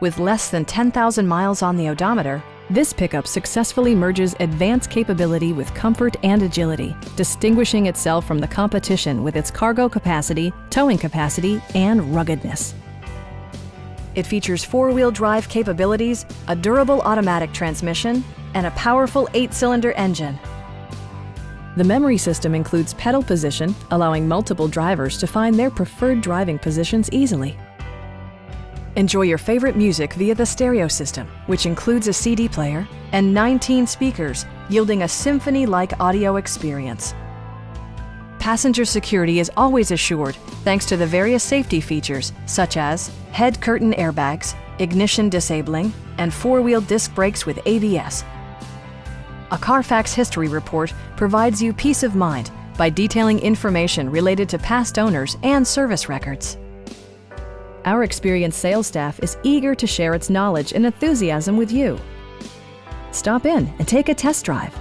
With less than 10,000 miles on the odometer, this pickup successfully merges advanced capability with comfort and agility, distinguishing itself from the competition with its cargo capacity, towing capacity, and ruggedness. It features four-wheel drive capabilities, a durable automatic transmission, and a powerful 8-cylinder engine. The memory system includes pedal position, allowing multiple drivers to find their preferred driving positions easily. Enjoy your favorite music via the stereo system, which includes a CD player and 19 speakers, yielding a symphony-like audio experience. Passenger security is always assured thanks to the various safety features such as head curtain airbags, ignition disabling, and four-wheel disc brakes with ABS. A Carfax history report provides you peace of mind by detailing information related to past owners and service records. Our experienced sales staff is eager to share its knowledge and enthusiasm with you. Stop in and take a test drive.